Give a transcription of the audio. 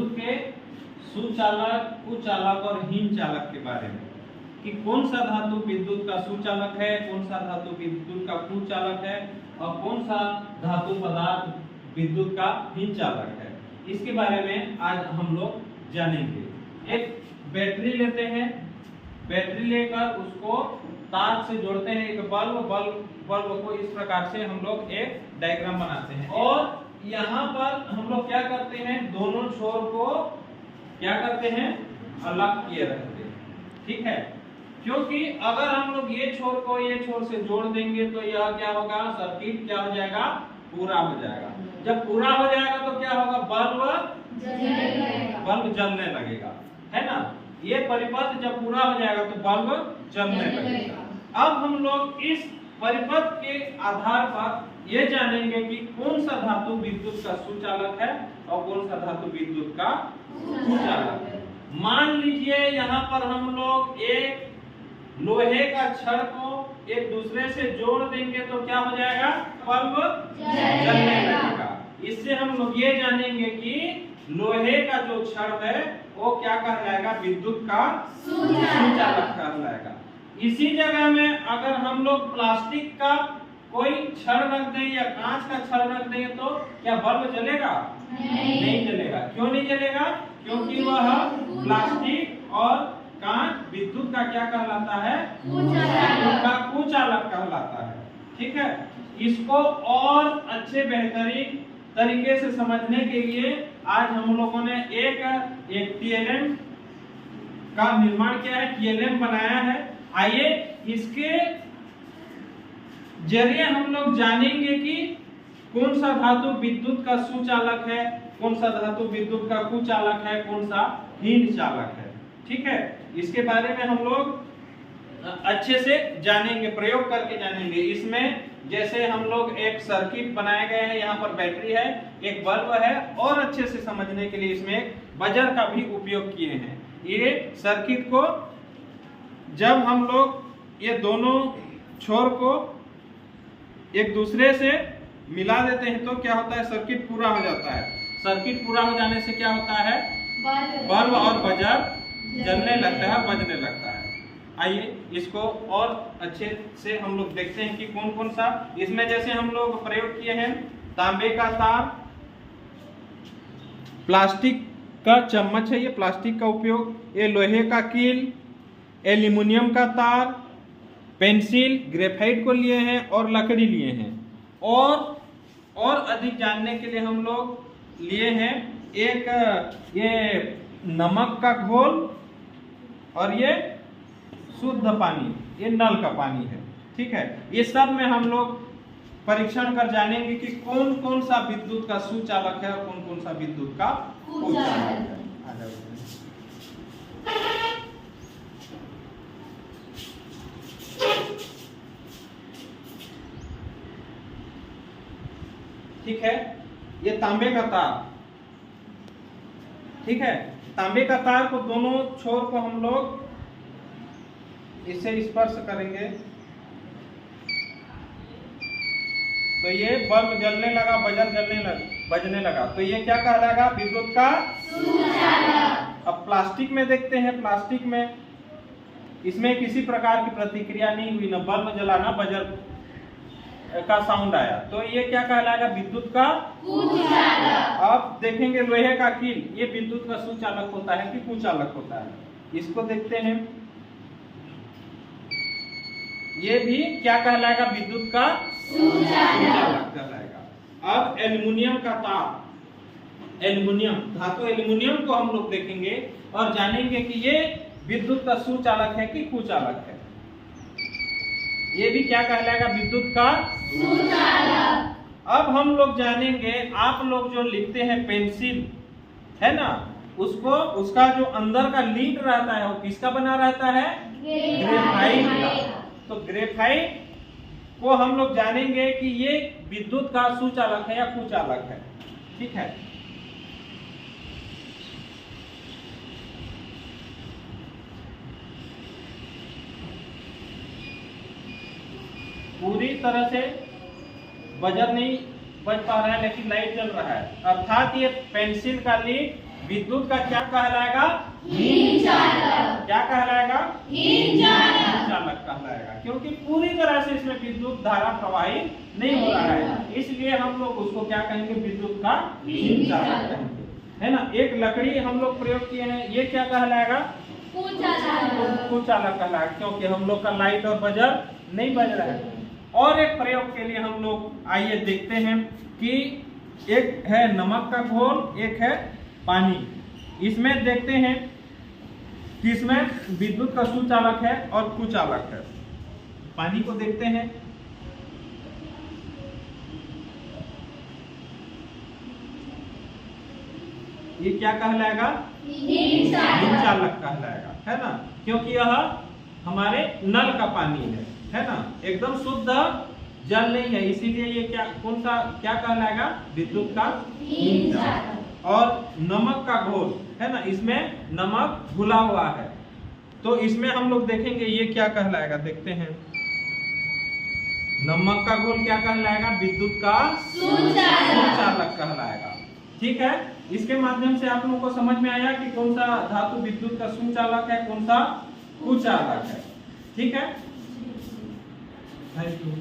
विद्युत के सुचालक, कुचालक और हीन चालक के बारे में कि कौन सा धातु विद्युत का सुचालक है, कौन सा धातु विद्युत का कुचालक है और कौन सा धातु पदार्थ विद्युत का हीन चालक है, इसके बारे में आज हम लोग जानेंगे। एक बैटरी लेते हैं, बैटरी लेकर उसको तार से जोड़ते हैं एक बल्ब को इस प्रकार से हम लोग एक डायग्राम बनाते हैं और यहाँ पर हम लोग क्या करते हैं, दोनों छोर को क्या करते हैं, अलग किए रखते हैं। ठीक है, क्योंकि अगर हम लोग ये छोर को ये छोर से जोड़ देंगे तो यह क्या होगा, सर्किट क्या हो जाएगा, पूरा हो जाएगा। जब पूरा हो जाएगा तो क्या होगा, बल्ब जलने लगेगा, है ना। ये परिपथ जब पूरा हो जाएगा तो बल्ब जलने लगेगा। अब हम लोग इस परिपथ के आधार पर ये जानेंगे कि कौन सा धातु विद्युत का सुचालक है और कौन सा धातु विद्युत का कुचालक है। मान लीजिए यहाँ पर हम लोग एक लोहे का छड़ को एक दूसरे से जोड़ देंगे तो क्या हो जाएगा, बल्ब जलने लगेगा। इससे हम लोग ये जानेंगे कि लोहे का जो छड़ है वो क्या कहलाएगा, विद्युत का सुचालक कहलाएगा। इसी जगह में अगर हम लोग प्लास्टिक का कोई छड़ रख दें या कांच का छड़ रख दें तो क्या बल्ब जलेगा? नहीं जलेगा। क्यों नहीं जलेगा? क्योंकि वह प्लास्टिक और कांच विद्युत का क्या कहलाता है, विद्युत का कुचालक कहलाता है। ठीक है, इसको और अच्छे बेहतरीन तरीके से समझने के लिए आज हम लोगों ने एक टीएलएम का निर्माण किया है, टीएलएम बनाया है। आइए इसके जरिए हम लोग जानेंगे कि कौन सा धातु विद्युत का सुचालक है, कौन सा धातु विद्युत का कुचालक है, कौन सा हीन चालक है। ठीक है, इसके बारे में हम लोग अच्छे से जानेंगे, प्रयोग करके जानेंगे। इसमें जैसे हम लोग एक सर्किट बनाए गए हैं, यहाँ पर बैटरी है, एक बल्ब है और अच्छे से समझने के लिए इसमें एक बजर का भी उपयोग किए हैं। ये सर्किट को जब हम लोग ये दोनों छोर को एक दूसरे से मिला देते हैं तो क्या होता है, सर्किट पूरा हो जाता है। सर्किट पूरा हो जाने से क्या होता है, बल्ब और बजर जलने लगता है, बजने लगता है। आइए इसको और अच्छे से हम लोग देखते हैं कि कौन कौन सा इसमें जैसे हम लोग प्रयोग किए हैं। तांबे का तार, प्लास्टिक का चम्मच है, ये प्लास्टिक का उपयोग, ये लोहे का कील, एल्यूमिनियम का तार, पेंसिल, ग्रेफाइट को लिए हैं और लकड़ी लिए हैं। और अधिक जानने के लिए हम लोग लिए हैं एक ये नमक का घोल और ये शुद्ध पानी, ये नल का पानी है। ठीक है, ये सब में हम लोग परीक्षण कर जानेंगे कि कौन कौन सा विद्युत का सुचालक है और कौन कौन सा विद्युत का कुचालक है। ठीक है, ये तांबे का तार। ठीक है, तांबे का तार को दोनों छोर को हम लोग इसे स्पर्श करेंगे तो ये बल्ब जलने लगा, बजने लगा तो ये क्या कहलाएगा, विद्युत का सुचालक। अब प्लास्टिक में देखते हैं, प्लास्टिक में इसमें किसी प्रकार की प्रतिक्रिया नहीं हुई, ना बल्ब जला ना बजर का साउंड आया, तो ये क्या कहलाएगा, विद्युत का कुचालक। अब देखेंगे लोहे का कील, ये विद्युत का सुचालक होता है कि कुचालक होता है, इसको देखते हैं। ये भी क्या कहलाएगा, विद्युत का सुचालक कहलाएगा। अब एल्युमिनियम का तार, एल्युमिनियम धातु एल्युमिनियम को हम लोग देखेंगे और जानेंगे कि ये विद्युत का सुचालक है कि कुचालक है। ये भी क्या कहलाएगा, विद्युत का सुचालक। अब हम लोग जानेंगे, आप लोग जो लिखते हैं पेंसिल है ना, उसको उसका जो अंदर का लीड रहता है वो किसका बना रहता है, ग्रेफाइट का। तो ग्रेफाइट को हम लोग जानेंगे कि ये विद्युत का सुचालक है या कुचालक है। ठीक है, पूरी तरह से बजर नहीं बज पा रहा है लेकिन लाइट जल रहा है, अर्थात ये पेंसिल का लीड विद्युत का क्या कहलाएगा? हीन चालक। क्या कहलाएगा? हीन चालक। चालक कहलाएगा, क्योंकि पूरी तरह से इसमें विद्युत धारा प्रवाहित नहीं हो रहा है, इसलिए हम लोग उसको क्या कहेंगे? विद्युत का हीन चालक कहेंगे, है ना। एक लकड़ी हम लोग प्रयोग किए हैं, ये क्या कहलाएगा? कुचालक कहलाएगा, क्योंकि हम लोग का लाइट और बजर नहीं बज रहा है। और एक प्रयोग के लिए हम लोग आइए देखते हैं कि एक है नमक का घोल, एक है पानी। इसमें देखते हैं कि इसमें विद्युत का सुचालक है और कुचालक है। पानी को देखते हैं, ये क्या कहलाएगा? हीन चालक कहलाएगा, है ना, क्योंकि यह हमारे नल का पानी है ना, एकदम शुद्ध जल नहीं है, इसीलिए ये क्या कौन सा क्या कहलाएगा? विद्युत का हीन चालक। और नमक का घोल है ना, इसमें नमक घुला हुआ है, तो इसमें हम लोग देखेंगे ये क्या कहलाएगा, देखते हैं। नमक का घोल क्या कहलाएगा? विद्युत का सुचालक कहलाएगा। ठीक है, इसके माध्यम से आप लोगों को समझ में आया कि कौन सा धातु विद्युत का सुचालक है, कौन सा कुचालक है। ठीक है, थैंक यू।